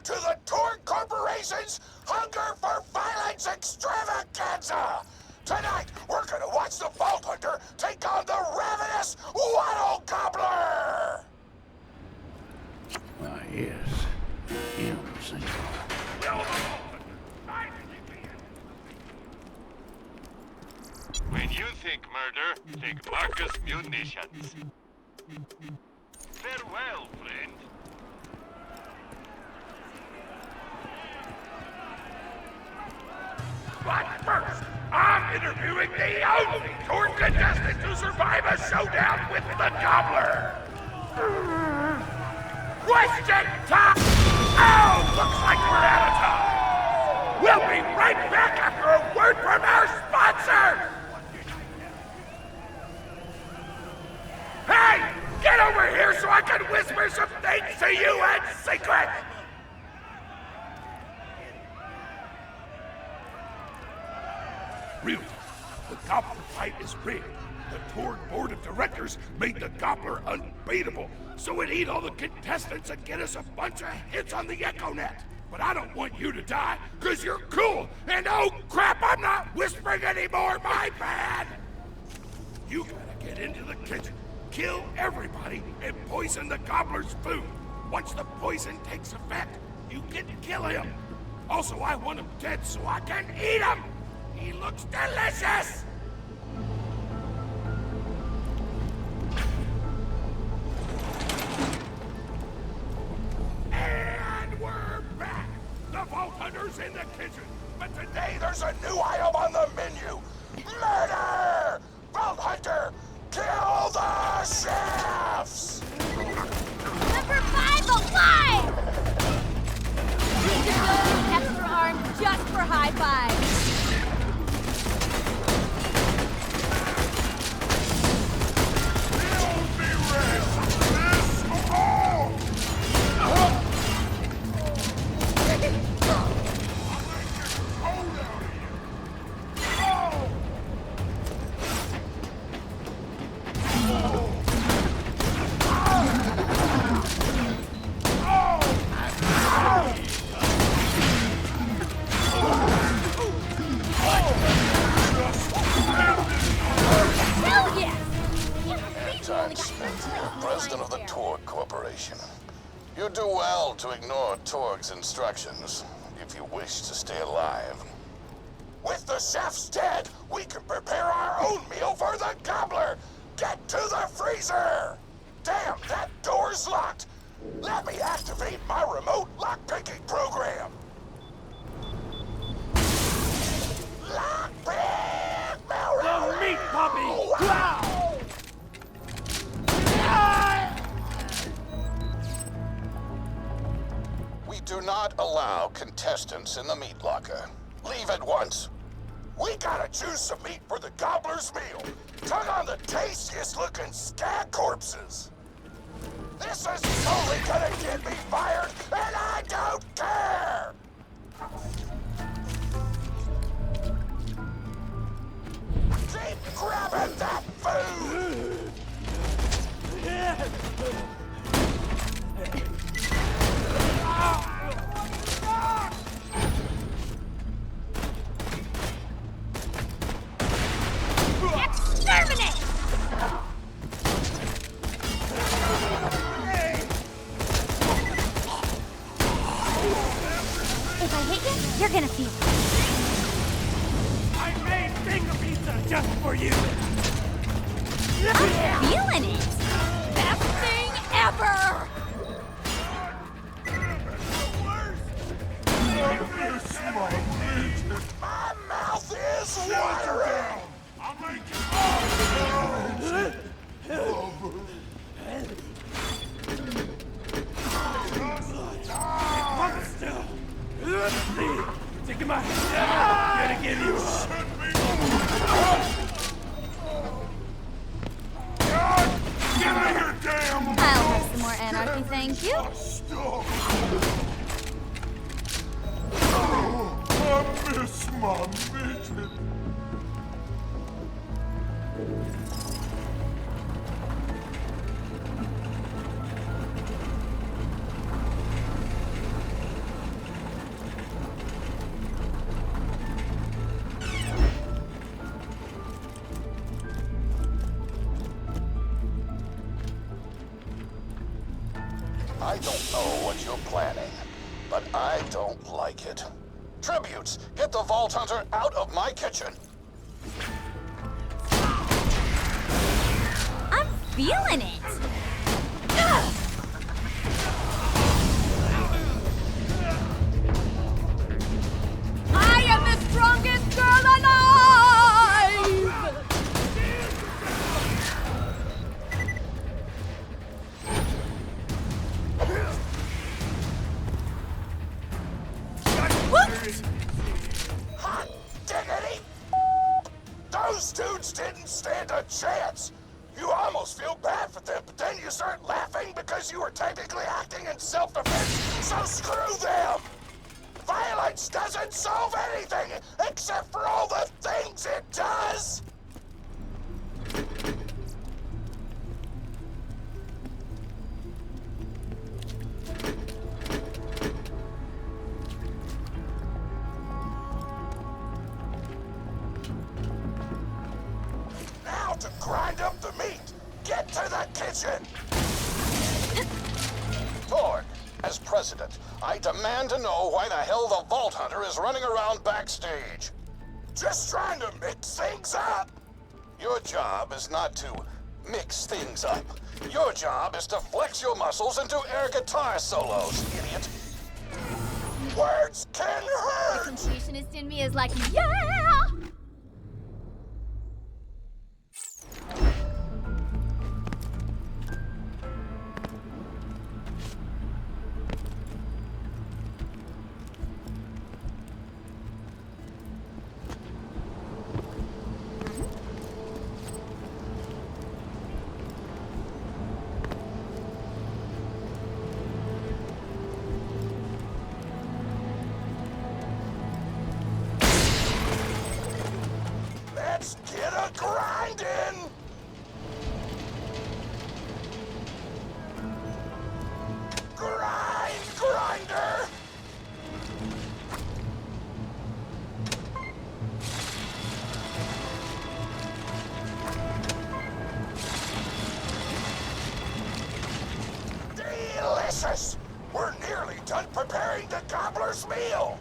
to the Torg Corporation's Hunger for Violence Extravaganza! Tonight, we're gonna watch the Vault Hunter take on the Ravenous Wattle Gobbler! Ah, yes. Him, senor. When you think murder, think Marcus Munitions. Farewell, friend. But first, I'm interviewing the only Torg contestant to survive a showdown with the Gobbler! Question time! Oh, looks like we're out of time! We'll be right back after a word from our sponsor! Hey! Get over here so I can whisper some things to you in secret! Really, the Gobbler fight is rigged. The Torg Board of Directors made the Gobbler unbeatable, so it'd eat all the contestants and get us a bunch of hits on the EchoNet. But I don't want you to die, because you're cool, and oh crap, I'm not whispering anymore, my bad! You gotta get into the kitchen, kill everybody, and poison the Gobbler's food. Once the poison takes effect, you can kill him. Also, I want him dead so I can eat him! He looks delicious! And we're back! The Vault Hunter's in the kitchen, but today there's a new item on the menu! Murder! Vault Hunter, kill the chefs! Number 5 alive! We can go to extra arm just for high fives. President of the Torg Corporation. You do well to ignore Torg's instructions if you wish to stay alive. With the chefs dead, we can prepare our own meal for the Gobbler! Get to the freezer! Damn, that door's locked! Let me activate my remote lockpicking program! Lockpick! The meat puppy! Wow! We do not allow contestants in the meat locker. Leave at once. We gotta choose some meat for the Gobbler's meal. Tug on the tastiest looking skag corpses. This is totally gonna get me fired, and I don't care! Keep grabbing that food! Exterminate! If I hit you, you're gonna feel it. I made finger pizza just for you! I'm feeling it! Best thing ever! My mouth is watering! I'll make you Hold still! Taking my head, gonna give you up! Give me your damn... I'll have some more anarchy, thank you. I miss my midget. I don't know what you're planning, but I don't like it. Tributes, get the Vault Hunter out of my kitchen. I'm feeling it. I am the strongest girl alive! Hot diggity! Those dudes didn't stand a chance. You almost feel bad for them, but then you start laughing because you were technically acting in self-defense, so screw them! Violence doesn't solve anything, except for all the things it does! Now to grind up the meat! Get to the kitchen! Thorn, as president, I demand to know why the hell the Vault Hunter is running around backstage. Just trying to mix things up. Your job is not to mix things up. Your job is to flex your muscles and do air guitar solos, idiot. Words can hurt! The completionist in me is like, yeah! Let's get a grindin'! Grind, grinder! Delicious! We're nearly done preparing the gobbler's meal!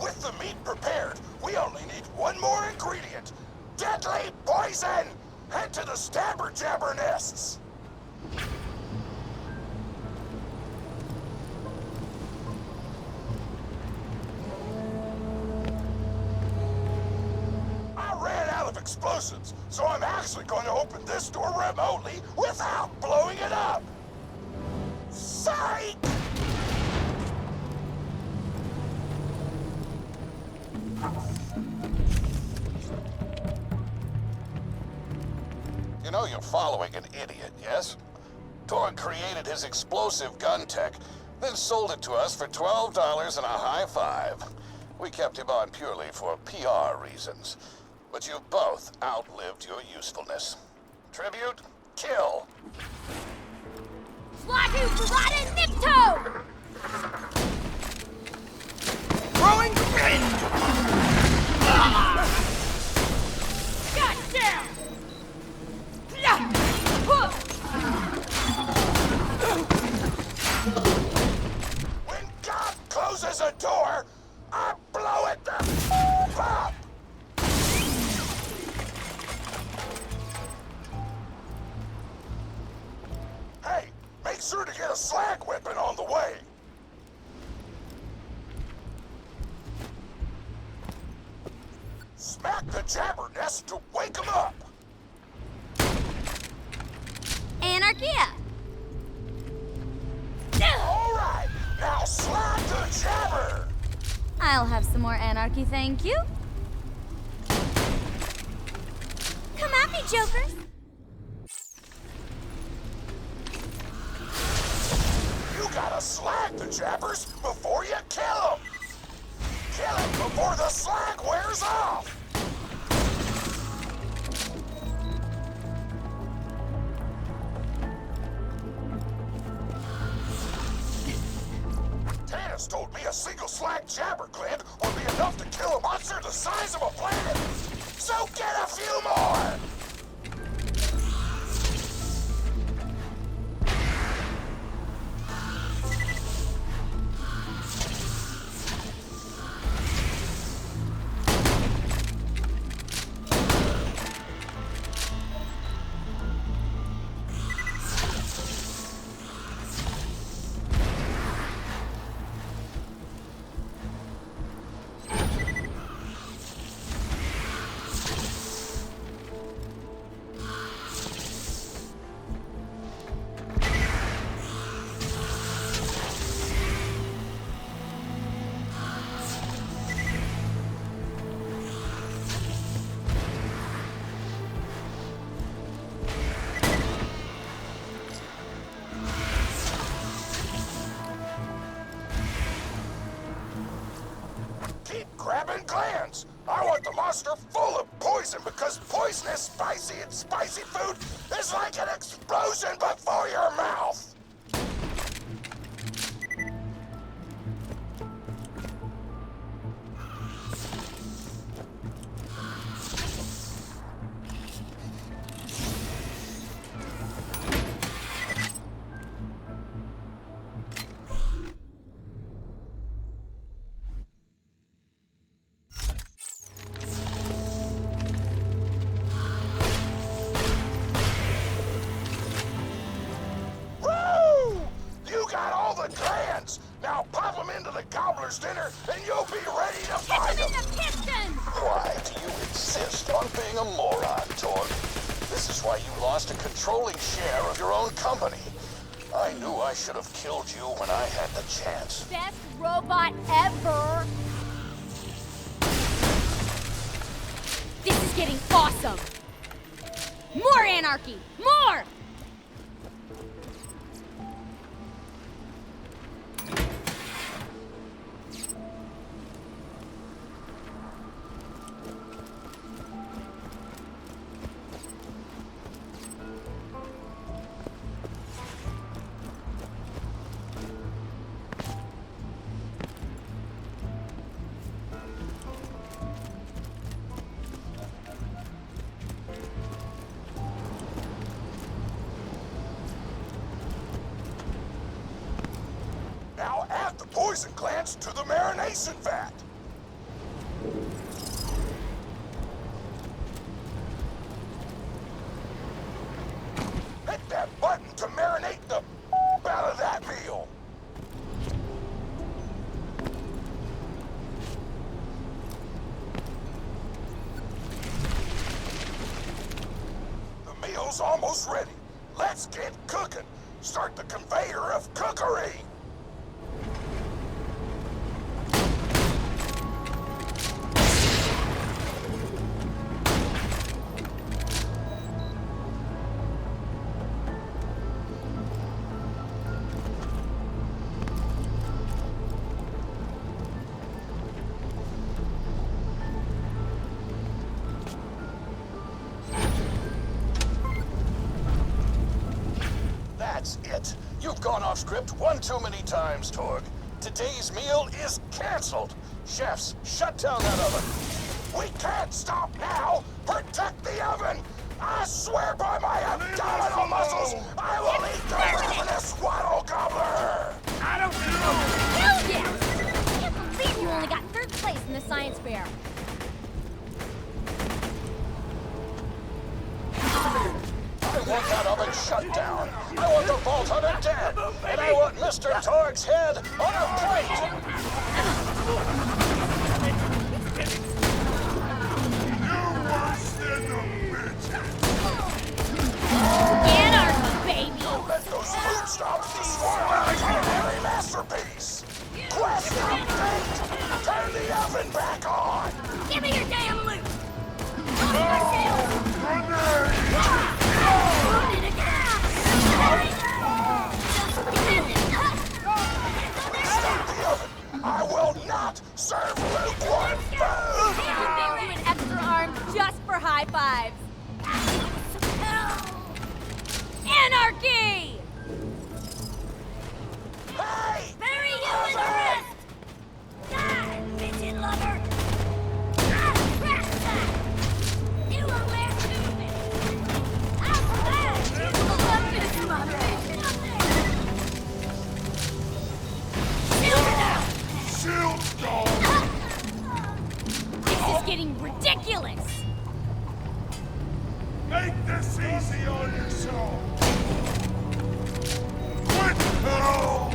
With the meat prepared, we only need one more ingredient. Deadly poison! Head to the stabber jabber nests! I ran out of explosives, so I'm actually going to open this door remotely without blowing it up! Psych! You know you're following an idiot, yes? Torg created his explosive gun tech, then sold it to us for $12 and a high five. We kept him on purely for PR reasons. But you both outlived your usefulness. Tribute, kill! Slatu Parada Nipto! Throwing wind! Goddamn! When God closes a door, I blow it the f up! Hey, make sure to get a slag whipping on the way. Smack the jabber nest to wake 'em up. Anarchia! All right, now slap the jabber. I'll have some more anarchy, thank you. Come at me, jokers! You gotta slag the jabbers before you kill 'em. Kill it before the slag wears off. Tannis told me a single slag jabber gland would be enough to kill a monster the size of a planet. So get a few more! duster full of poison because poison is spicy and spicy food is like an explosion before your mouth. Now pop them into the gobbler's dinner, and you'll be ready to fight them. Hit them in the piston! Why do you insist on being a moron, Torg? This is why you lost a controlling share of your own company. I knew I should have killed you when I had the chance. Best robot ever! This is getting awesome! More anarchy! More! Now add the poison glands to the marination vat. Hit that button to marinate the out of that meal. The meal's almost ready. Let's get cooking. Start the conveyor of cookery. That's it. You've gone off script one too many times, Torg. Today's meal is canceled. Chefs, shut down that oven. We can't stop now. Protect the oven. I swear by my abdominal muscles, I will eat the Ravenous Wattle Gobbler. I don't know! Hell yes! I can't believe you only got third place in the science fair. I want that oven shut down. I want the Vault Hunter dead. And I want Mr. Torg's head on a plate. Anarchy, baby! Don't let those food stomps destroy my culinary masterpiece. Quest update. Turn the oven back on. Give me your damn loot! Stop the oven. I will not serve lukewarm food. I'll give you an extra arm just for high fives. Anarchy! Hey! Bury you in the wrist! Die, midget lover! You will wear two minutes! I'll smash you to the left this mother! Shield's gone! This is getting ridiculous! Make this easy on yourself! What the hell?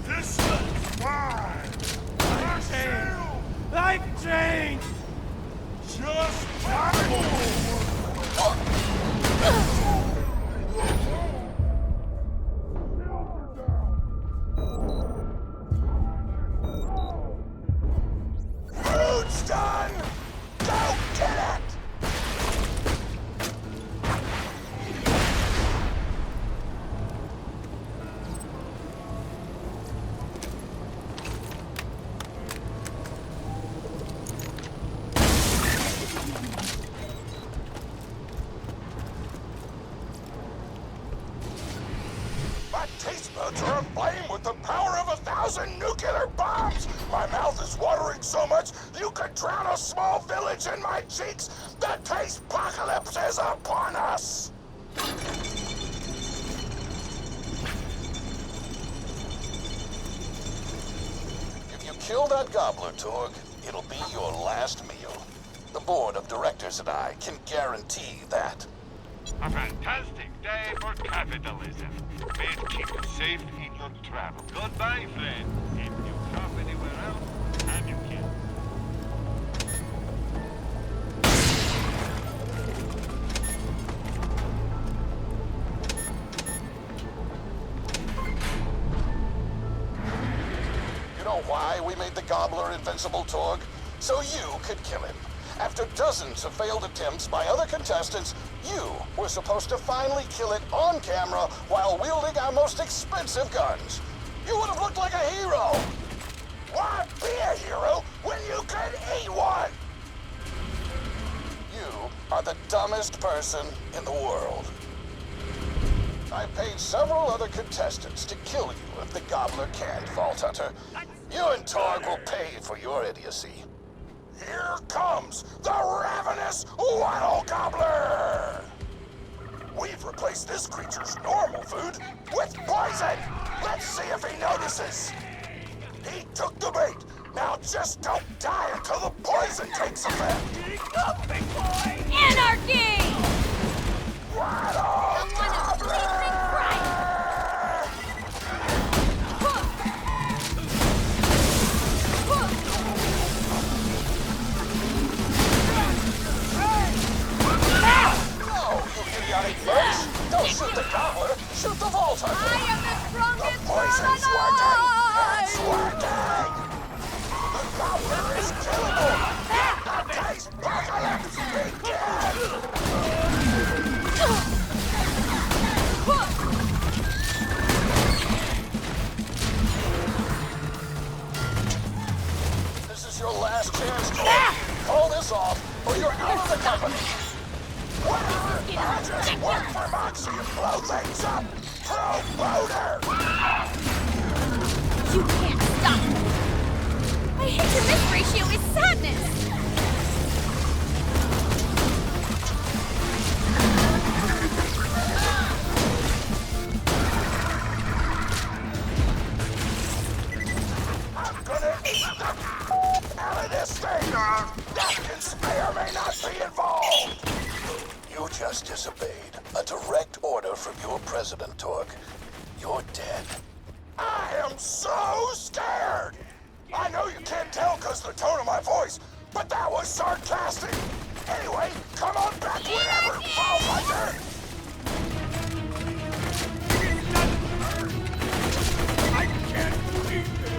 This is fine! My shield! Life changed! Just battle! Food's done! Go get it! the power of 1,000 nuclear bombs! My mouth is watering so much you could drown a small village in my cheeks! The taste apocalypse is upon us! If you kill that gobbler, Torg, it'll be your last meal. The board of directors and I can guarantee that. A fantastic day for capitalism. May it keep you safe in your travel. Goodbye, friend. If you shop anywhere else, have your kill. You know why we made the gobbler invincible, Torg? So you could kill him. After dozens of failed attempts by other contestants, you were supposed to finally kill it on camera while wielding our most expensive guns. You would have looked like a hero. Why be a hero when you can eat one? You are the dumbest person in the world. I paid several other contestants to kill you if the gobbler can't, Vault Hunter. You and Torg will pay for your idiocy. Here comes the Ravenous Wattle Gobbler! We've replaced this creature's normal food with poison! Let's see if he notices! He took the bait! Now just don't die until the poison takes effect! Anarchy! Wattle I want to sleep and cry! Don't shoot the gobbler! Shoot the Vault Hunter! I am the strongest The poison's working! It's working! The gobbler is killable! The taste apocalypse begins! This is your last chance, Cole. Call this off, or you're out of the company! I just work for Moxie and blow things up! Pro-boater! You can't stop me! My hit-to-miss ratio is sadness! I'm gonna eat the out of this thing! Napkins may or may not be involved! You just disobeyed a direct order from your president, Torg. You're dead. I am so scared! I know you can't tell because of the tone of my voice, but that was sarcastic! Anyway, come on back whenever, Vault Hunter! I can't believe this!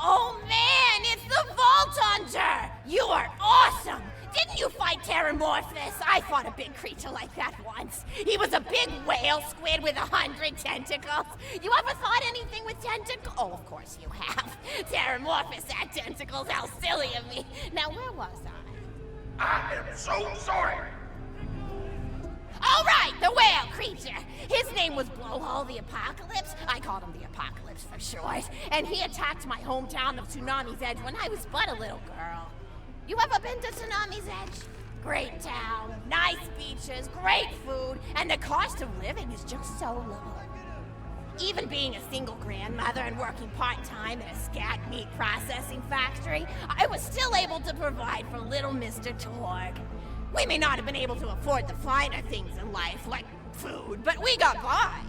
Oh man, it's the Vault Hunter! You are awesome! Didn't you find right, Terramorphous. I fought a big creature like that once. He was a big whale squid with 100 tentacles. You ever fought anything with tentacles? Oh, of course you have. Terramorphous had tentacles. How silly of me. Now, where was I? I am so sorry. All right, the whale creature. His name was Blowhole the Apocalypse. I called him the Apocalypse for short. And he attacked my hometown of Tsunami's Edge when I was but a little girl. You ever been to Tsunami's Edge? Great town, nice beaches, great food, and the cost of living is just so low. Even being a single grandmother and working part-time at a scat meat processing factory, I was still able to provide for little Mr. Torg. We may not have been able to afford the finer things in life, like food, but we got by.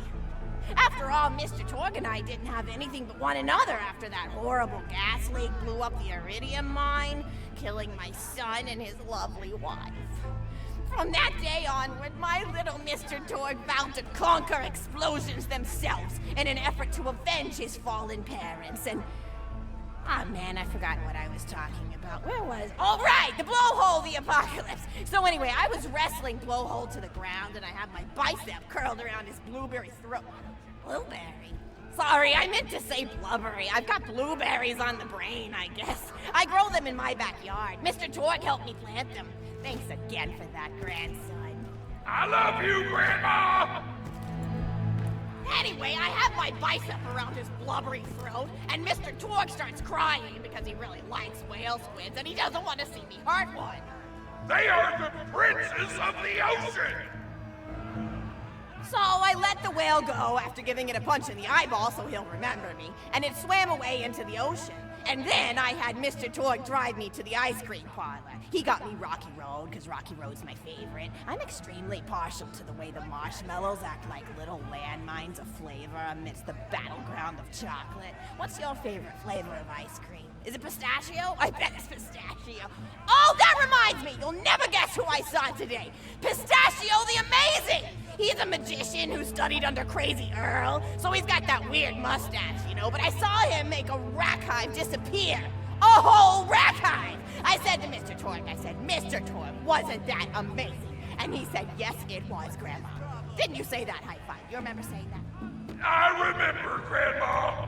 After all, Mr. Torg and I didn't have anything but one another after that horrible gas leak blew up the iridium mine, killing my son and his lovely wife. From that day onward, my little Mr. Torg vowed to conquer explosions themselves in an effort to avenge his fallen parents, and... oh man, I forgot what I was talking about. Where was... oh right, the Blowhole the Apocalypse! So anyway, I was wrestling Blowhole to the ground, and I had my bicep curled around his blueberry throat. Blueberry? Sorry, I meant to say blubbery. I've got blueberries on the brain, I guess. I grow them in my backyard. Mr. Torg helped me plant them. Thanks again for that, grandson. I love you, Grandma! Anyway, I have my bicep around his blubbery throat, and Mr. Torg starts crying because he really likes whale squids and he doesn't want to see me hurt one. They are the princes of the ocean! So I let the whale go after giving it a punch in the eyeball so he'll remember me, and it swam away into the ocean. And then I had Mr. Torg drive me to the ice cream parlor. He got me Rocky Road, because Rocky Road's my favorite. I'm extremely partial to the way the marshmallows act like little landmines of flavor amidst the battleground of chocolate. What's your favorite flavor of ice cream? Is it pistachio? I bet it's pistachio. Oh, that reminds me! You'll never guess who I saw today! Pistachio the Amazing! He's a magician who studied under Crazy Earl, so he's got that weird mustache, you know, but I saw him make a rack hive disappear. A whole rack hive! I said to Mr. Torg, Mr. Torg, wasn't that amazing? And he said, yes, it was, Grandma. Didn't you say that, high five? You remember saying that? I remember, Grandma!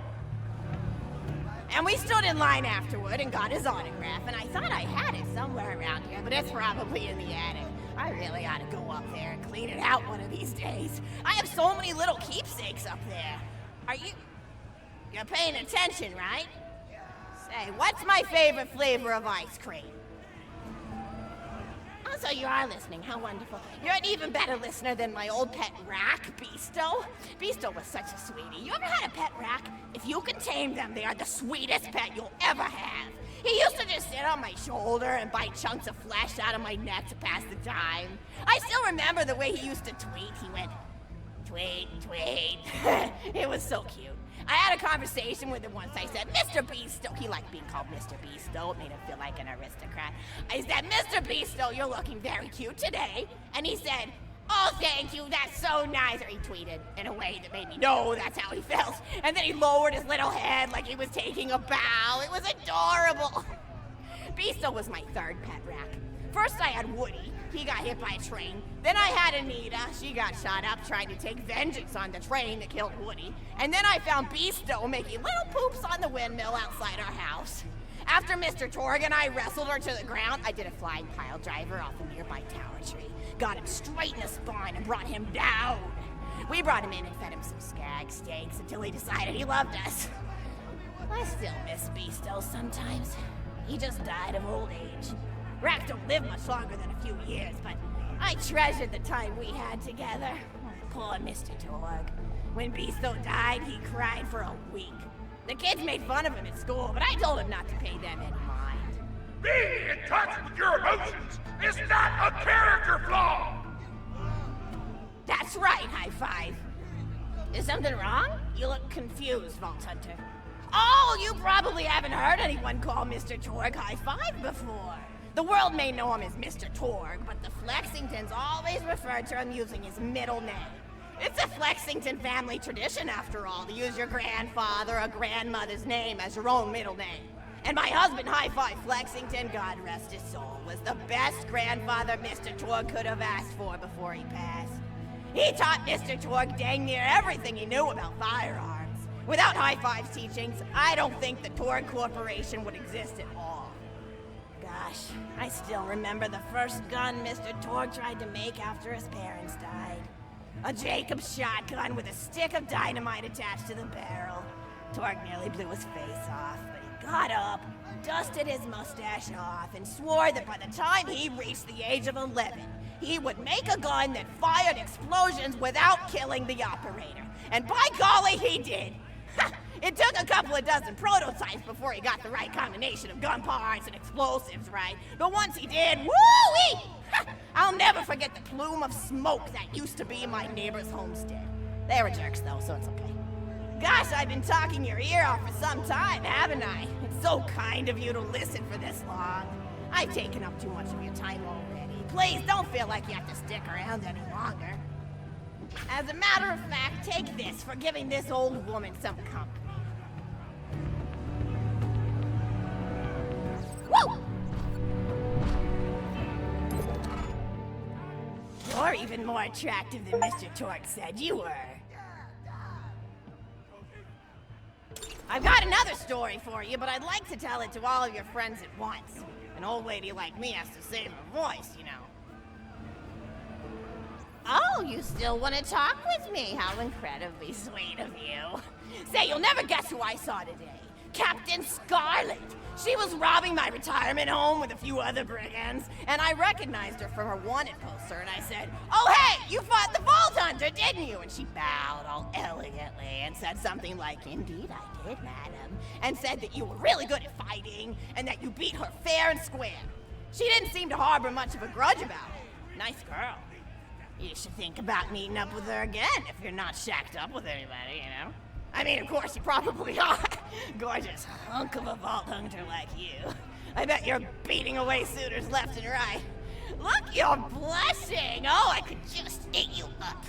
And we stood in line afterward and got his autograph, and I thought I had it somewhere around here, but it's probably in the attic. I really ought to go up there and clean it out one of these days. I have so many little keepsakes up there. You're paying attention, right? Say, what's my favorite flavor of ice cream? Oh, so you are listening, how wonderful. You're an even better listener than my old pet rack, Beasto. Beasto was such a sweetie. You ever had a pet rack? If you can tame them, they are the sweetest pet you'll ever have. He used to just sit on my shoulder and bite chunks of flesh out of my neck to pass the time. I still remember the way he used to tweet. He went, tweet, tweet. It was so cute. I had a conversation with him once. I said, Mr. Beasto. He liked being called Mr. Beasto. It made him feel like an aristocrat. I said, Mr. Beasto, you're looking very cute today. And he said, oh, thank you, that's so nice. Or he tweeted in a way that made me know that's how he felt. And then he lowered his little head like he was taking a bow. It was adorable. Beasto was my third pet rack. First I had Woody. He got hit by a train. Then I had Anita. She got shot up trying to take vengeance on the train that killed Woody. And then I found Beasto making little poops on the windmill outside our house. After Mr. Torg and I wrestled her to the ground, I did a flying pile driver off a nearby tower tree. Got him straight in the spine and brought him down. We brought him in and fed him some skag steaks until he decided he loved us. I still miss Beasto sometimes. He just died of old age. Racks don't live much longer than a few years, but I treasured the time we had together. Poor Mr. Torg. When Beasto died, he cried for a week. The kids made fun of him at school, but I told him not to pay them any mind. Being in touch with your emotions is not a character flaw! That's right, high five. Is something wrong? You look confused, Vault Hunter. Oh, you probably haven't heard anyone call Mr. Torg high five before. The world may know him as Mr. Torg, but the Flexingtons always refer to him using his middle name. It's a Flexington family tradition, after all, to use your grandfather or grandmother's name as your own middle name. And my husband, High Five Flexington, God rest his soul, was the best grandfather Mr. Torg could have asked for before he passed. He taught Mr. Torg dang near everything he knew about firearms. Without High Five's teachings, I don't think the Torg Corporation would exist at all. Gosh, I still remember the first gun Mr. Torg tried to make after his parents died. A Jacobs shotgun with a stick of dynamite attached to the barrel. Torg nearly blew his face off, but he got up, dusted his mustache off, and swore that by the time he reached the age of 11, he would make a gun that fired explosions without killing the operator. And by golly, he did! It took a couple of dozen prototypes before he got the right combination of gun parts and explosives right, but once he did, woo-wee! I'll never forget the plume of smoke that used to be my neighbor's homestead. They were jerks though, so it's okay. Gosh, I've been talking your ear off for some time, haven't I? It's so kind of you to listen for this long. I've taken up too much of your time already. Please don't feel like you have to stick around any longer. As a matter of fact, take this for giving this old woman some company. Woo! You're even more attractive than Mr. Torg said you were. I've got another story for you, but I'd like to tell it to all of your friends at once. An old lady like me has to save her voice, you know. Oh, you still want to talk with me? How incredibly sweet of you. Say, you'll never guess who I saw today. Captain Scarlet. She was robbing my retirement home with a few other brigands, and I recognized her from her wanted poster, and I said, "Oh, hey, you fought the Vault Hunter, didn't you?" And she bowed all elegantly and said something like, "Indeed I did, madam," and said that you were really good at fighting, and that you beat her fair and square. She didn't seem to harbor much of a grudge about it. Nice girl. You should think about meeting up with her again if you're not shacked up with anybody, you know? I mean, of course, you probably are. Gorgeous hunk of a Vault Hunter like you. I bet you're beating away suitors left and right. Look, you're blushing. Oh, I could just eat you up.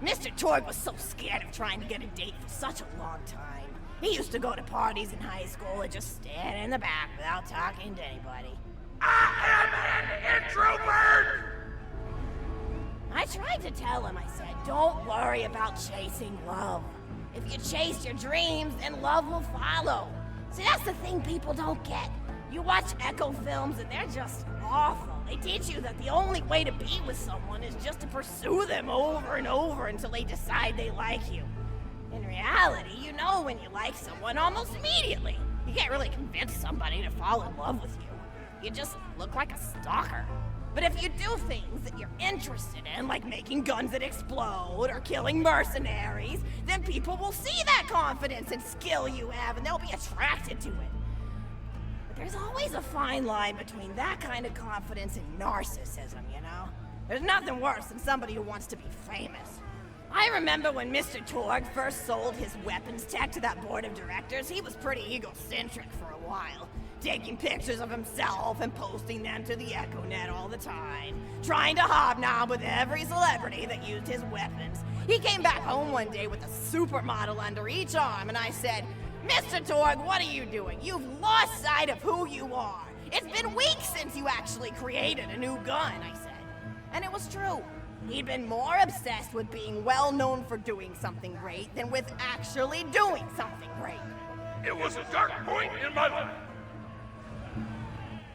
Mr. Torg was so scared of trying to get a date for such a long time. He used to go to parties in high school and just stand in the back without talking to anybody. I am an introvert! I tried to tell him, I said, don't worry about chasing love. If you chase your dreams, then love will follow. See, that's the thing people don't get. You watch Echo films and they're just awful. They teach you that the only way to be with someone is just to pursue them over and over until they decide they like you. In reality, you know when you like someone almost immediately. You can't really convince somebody to fall in love with you. You just look like a stalker. But if you do things that you're interested in, like making guns that explode or killing mercenaries, then people will see that confidence and skill you have and they'll be attracted to it. But there's always a fine line between that kind of confidence and narcissism, you know? There's nothing worse than somebody who wants to be famous. I remember when Mr. Torg first sold his weapons tech to that board of directors, he was pretty egocentric for a while. Taking pictures of himself and posting them to the EchoNet all the time. Trying to hobnob with every celebrity that used his weapons. He came back home one day with a supermodel under each arm and I said, "Mr. Torg, what are you doing? You've lost sight of who you are. It's been weeks since you actually created a new gun," I said. And it was true. He'd been more obsessed with being well known for doing something great than with actually doing something great. It was a dark point in my life.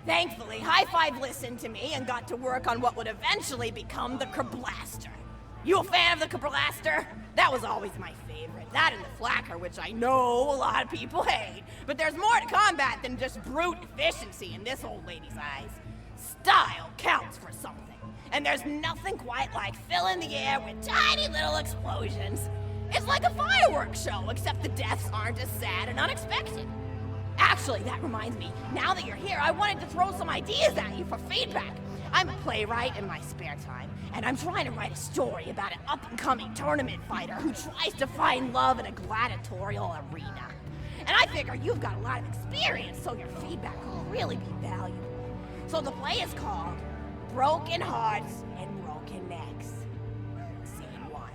Thankfully, High Five listened to me and got to work on what would eventually become the Kerblaster. You a fan of the Kerblaster? That was always my favorite. That and the Flacker, which I know a lot of people hate. But there's more to combat than just brute efficiency in this old lady's eyes. Style counts for something. And there's nothing quite like filling the air with tiny little explosions. It's like a fireworks show, except the deaths aren't as sad and unexpected. Actually, that reminds me, now that you're here, I wanted to throw some ideas at you for feedback. I'm a playwright in my spare time, and I'm trying to write a story about an up-and-coming tournament fighter who tries to find love in a gladiatorial arena. And I figure you've got a lot of experience, so your feedback will really be valuable. So the play is called Broken Hearts and Broken Necks. Scene 1.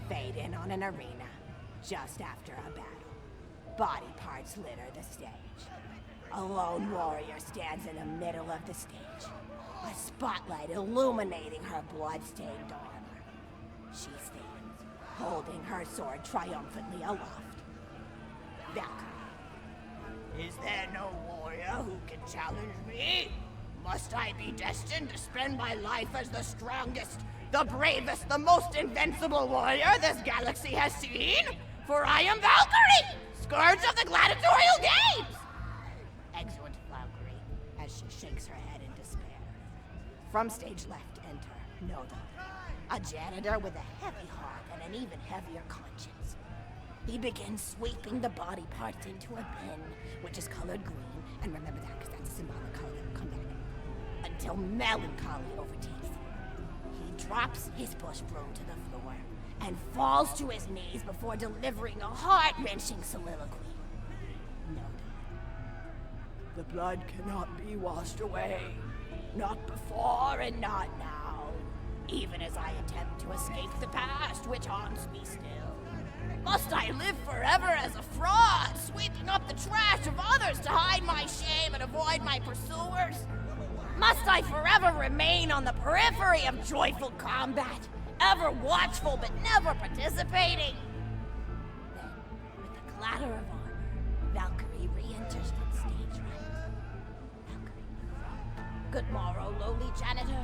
Fade in on an arena, just after a battle. Body parts litter the stage. A lone warrior stands in the middle of the stage, a spotlight illuminating her blood-stained armor. She stands, holding her sword triumphantly aloft. Valkyrie. Is there no warrior who can challenge me? Must I be destined to spend my life as the strongest, the bravest, the most invincible warrior this galaxy has seen? For I am Valkyrie, scourge of the gladiatorial games! Exeunt Valkyrie, as she shakes her head in despair. From stage left enter Noda, a janitor with a heavy heart and an even heavier conscience. He begins sweeping the body parts into a bin, which is colored green, and remember that because that's a symbolic color that will come back, until melancholy overtakes him. He drops his bush broom to the floor and falls to his knees before delivering a heart-wrenching soliloquy. Noda. The blood cannot be washed away. Not before and not now. Even as I attempt to escape the past, which haunts me still. Must I live forever as a fraud, sweeping up the trash of others to hide my shame and avoid my pursuers? Must I forever remain on the periphery of joyful combat, ever watchful but never participating? Then, with a clatter of armor, Valkyrie re-enters from stage right. Valkyrie. Good morrow, lowly janitor.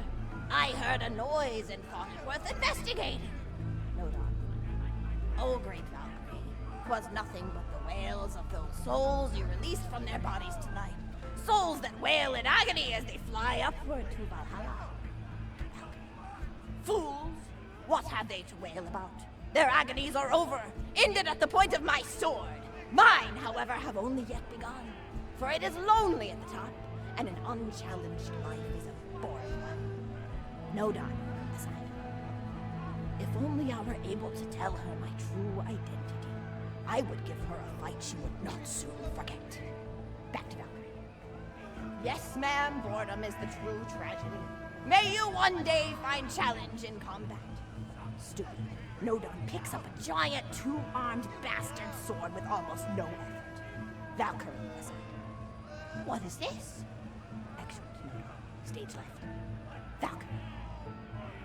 I heard a noise and thought it worth investigating. Note on. Oh, great Valkyrie, 'twas nothing but the wails of those souls you released from their bodies tonight. Souls that wail in agony as they fly upward to Valhalla. Fools! What have they to wail about? Their agonies are over, ended at the point of my sword. Mine, however, have only yet begun. For it is lonely at the top, and an unchallenged life is a boring one. No dying, aside. If only I were able to tell her my true identity, I would give her a fight she would not soon forget. Back to Valkyrie. Yes, ma'am, boredom is the true tragedy. May you one day find challenge in combat. Stupid. Nodon picks up a giant two-armed bastard sword with almost no effort. Valkyrie aside. What is this? Excellent, Nodon. Stage left. Valkyrie.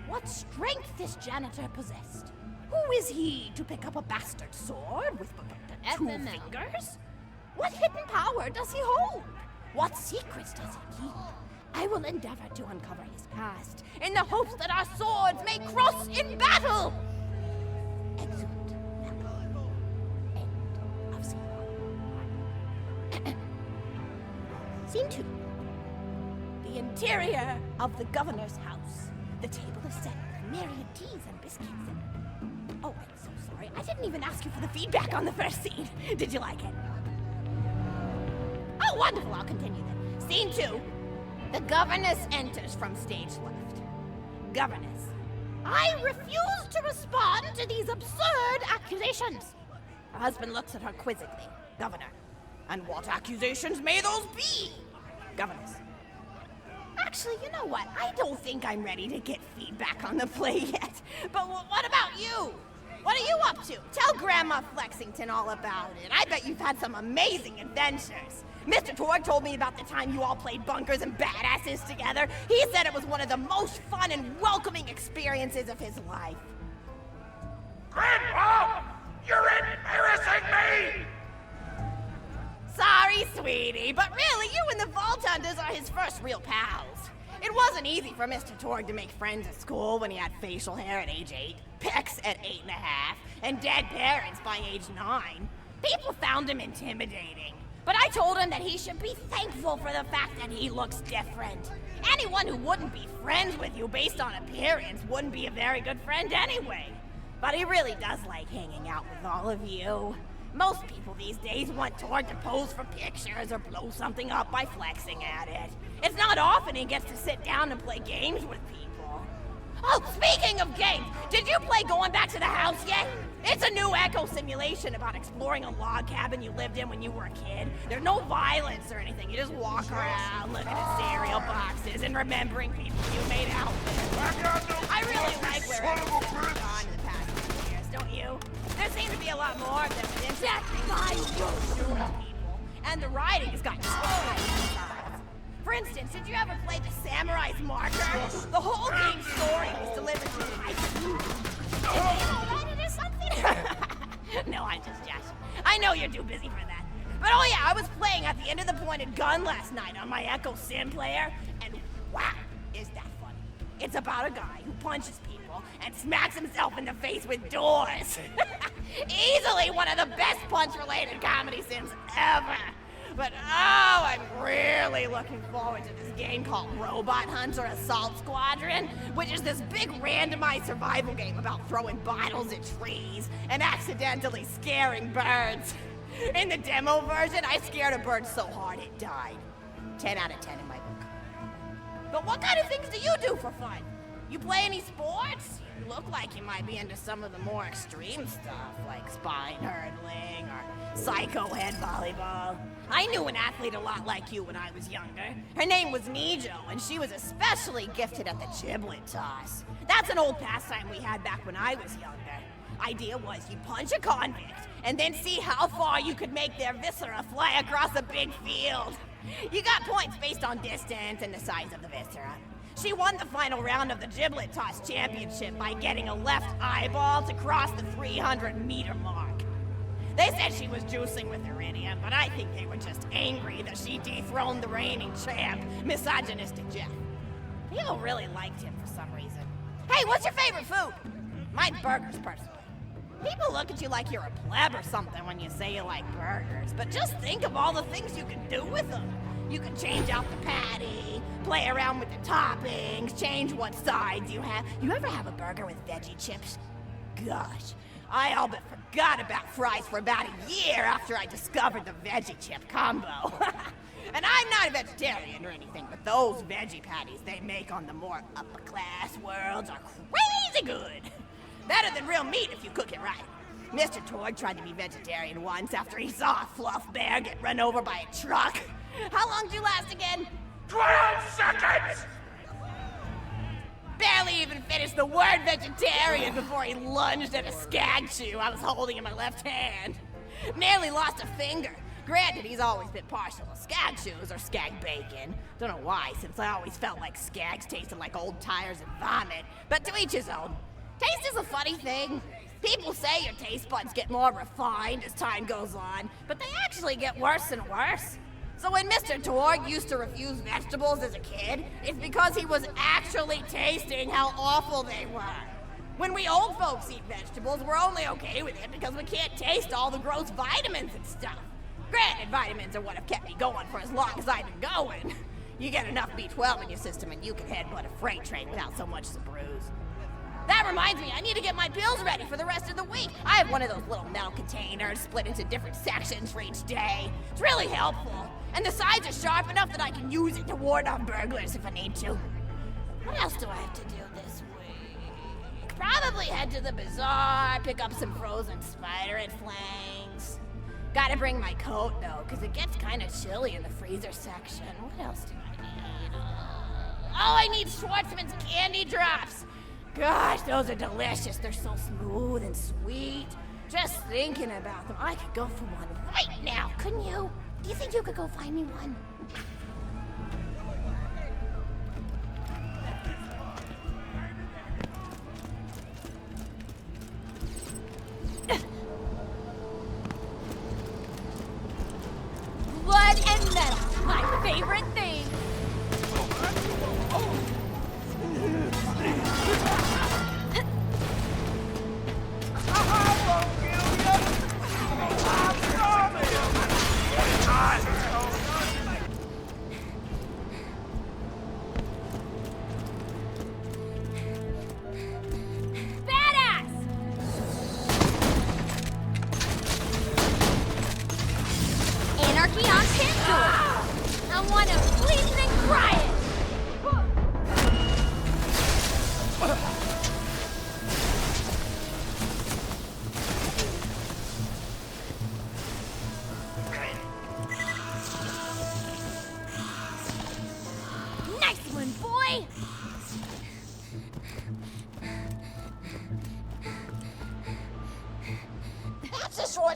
What strength this janitor possessed? Who is he to pick up a bastard sword with but two fingers? What hidden power does he hold? What secrets does he keep? I will endeavor to uncover his past, in the hopes that our swords may cross in battle! Excellent. End of scene 1. Scene 2. The interior of the governor's house. The table is set with myriad teas and biscuits and... Oh, I'm so sorry. I didn't even ask you for the feedback on the first scene. Did you like it? Oh, wonderful. I'll continue then. Scene 2. The governess enters from stage left. Governess. I refuse to respond to these absurd accusations. Her husband looks at her quizzically. Governor. And what accusations may those be? Governess. Actually, you know what? I don't think I'm ready to get feedback on the play yet. But what about you? What are you up to? Tell Grandma Flexington all about it. I bet you've had some amazing adventures. Mr. Torg told me about the time you all played bunkers and badasses together. He said it was one of the most fun and welcoming experiences of his life. Grandpa! You're embarrassing me! Sorry, sweetie, but really, you and the Vault Hunters are his first real pals. It wasn't easy for Mr. Torg to make friends at school when he had facial hair at age 8, pecs at 8.5, and dead parents by age 9. People found him intimidating. But I told him that he should be thankful for the fact that he looks different. Anyone who wouldn't be friends with you based on appearance wouldn't be a very good friend anyway. But he really does like hanging out with all of you. Most people these days want Torg to pose for pictures or blow something up by flexing at it. It's not often he gets to sit down and play games with people. Oh, speaking of games, did you play Going Back to the House yet? It's a new echo simulation about exploring a log cabin you lived in when you were a kid. There's no violence or anything. You just walk around looking at cereal boxes and remembering people you made out with. I really like where it's gone in the past few years. don't you? There seem to be a lot more of them than exactly my usual people. And the writing's got sides. For instance, did you ever play the Samurai's Marker? The whole game's story was delivered through my Did you write it or something? No, I'm just joshing. I know you're too busy for that. But oh yeah, I was playing at the end of the pointed gun last night on my Echo Sim player, and wow, is that funny. It's about a guy who punches people and smacks himself in the face with doors. Easily one of the best punch-related comedy sims ever. But oh, I'm really looking forward to this game called Robot Hunter Assault Squadron, which is this big randomized survival game about throwing bottles at trees and accidentally scaring birds. In the demo version, I scared a bird so hard it died. 10 out of 10 in my book. But what kind of things do you do for fun? You play any sports? You look like you might be into some of the more extreme stuff, like spine hurdling or psycho head volleyball. I knew an athlete a lot like you when I was younger. Her name was Nijo, and she was especially gifted at the giblet toss. That's an old pastime we had back when I was younger. Idea was you punch a convict, and then see how far you could make their viscera fly across a big field. You got points based on distance and the size of the viscera. She won the final round of the giblet toss championship by getting a left eyeball to cross the 300-meter mark. They said she was juicing with iridium, but I think they were just angry that she dethroned the reigning champ, misogynistic Jeff. People really liked him for some reason. Hey, what's your favorite food? Mine's burgers, personally. People look at you like you're a pleb or something when you say you like burgers, but just think of all the things you can do with them. You can change out the patty, play around with the toppings, change what sides you have. You ever have a burger with veggie chips? Gosh, I all but forgot about fries for about a year after I discovered the veggie chip combo. And I'm not a vegetarian or anything, but those veggie patties they make on the more upper class worlds are crazy good. Better than real meat if you cook it right. Mr. Tord tried to be vegetarian once after he saw a fluff bear get run over by a truck. How long did you last again? 12 seconds! Barely even finished the word vegetarian before he lunged at a skag chew I was holding in my left hand. Nearly lost a finger. Granted, he's always been partial to skag chews or skag bacon. Don't know why, since I always felt like skags tasted like old tires and vomit. But to each his own. Taste is a funny thing. People say your taste buds get more refined as time goes on, but they actually get worse and worse. So when Mr. Torg used to refuse vegetables as a kid, it's because he was actually tasting how awful they were. When we old folks eat vegetables, we're only okay with it because we can't taste all the gross vitamins and stuff. Granted, vitamins are what have kept me going for as long as I've been going. You get enough B12 in your system and you can headbutt a freight train without so much as a bruise. That reminds me, I need to get my pills ready for the rest of the week. I have one of those little metal containers split into different sections for each day. It's really helpful. And the sides are sharp enough that I can use it to ward off burglars if I need to. What else do I have to do this week? Probably head to the bazaar, pick up some frozen spider head flanks. Gotta bring my coat though, because it gets kind of chilly in the freezer section. What else do I need? I need Schwartzman's candy drops. Gosh, those are delicious. They're so smooth and sweet. Just thinking about them, I could go for one right now, couldn't you? Do you think you could go find me one? Blood and metal, my favorite thing.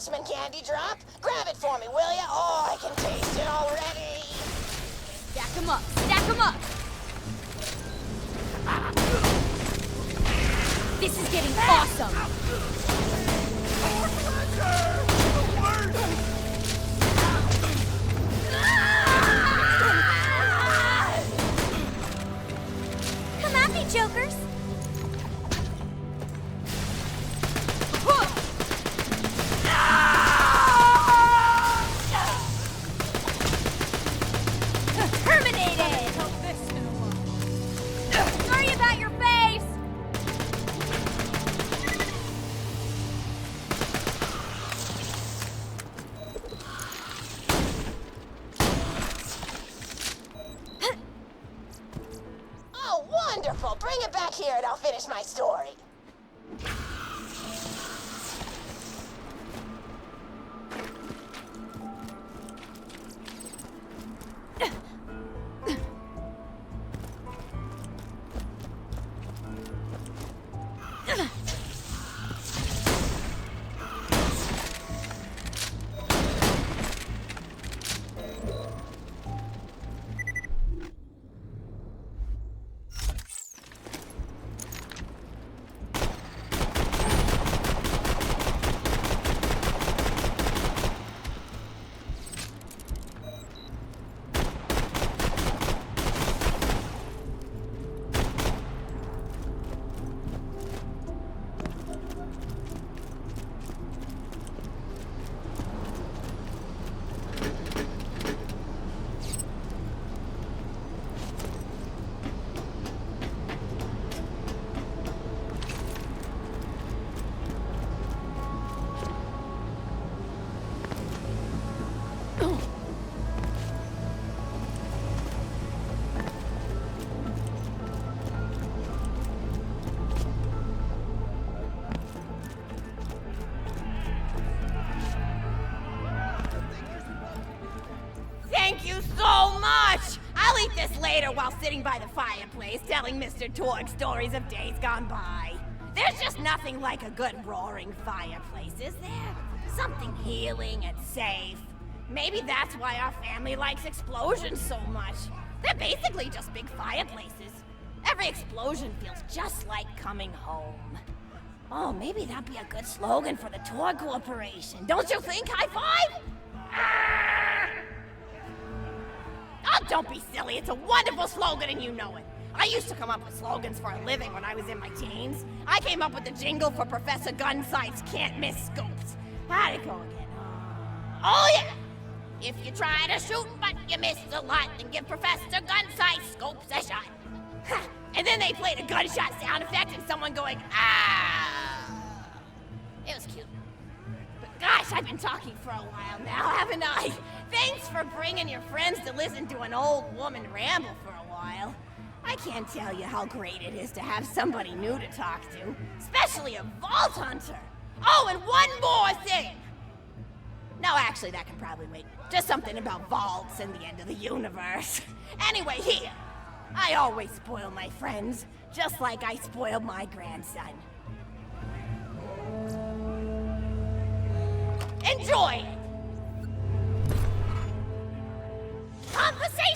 Marksman candy drop? Grab it for me, will ya? Oh, I can taste it already. Stack 'em up. Stack 'em up. This is getting awesome. Come at me, jokers. Terminated! Sorry about your face! Oh, wonderful. Bring it back here and I'll finish my story. Thank you so much! I'll eat this later while sitting by the fireplace telling Mr. Torg stories of days gone by. There's just nothing like a good roaring fireplace, is there? Something healing and safe. Maybe that's why our family likes explosions so much. They're basically just big fireplaces. Every explosion feels just like coming home. Oh, maybe that'd be a good slogan for the Torg Corporation. Don't you think? High five? Oh, don't be silly. It's a wonderful slogan and you know it. I used to come up with slogans for a living when I was in my teens. I came up with the jingle for Professor Gunsight's Can't Miss Scopes. How'd it go again? Oh, yeah! If you try to shoot but you miss a lot, then give Professor Gunsight Scopes a shot. And then they played a gunshot sound effect and someone going, ah! It was cute. But gosh, I've been talking for a while now, haven't I? Thanks for bringing your friends to listen to an old woman ramble for a while. I can't tell you how great it is to have somebody new to talk to, especially a Vault Hunter. Oh, and one more thing! No, actually, that can probably wait. Just something about vaults and the end of the universe. Anyway, here. I always spoil my friends, just like I spoiled my grandson. Enjoy it! Conversation!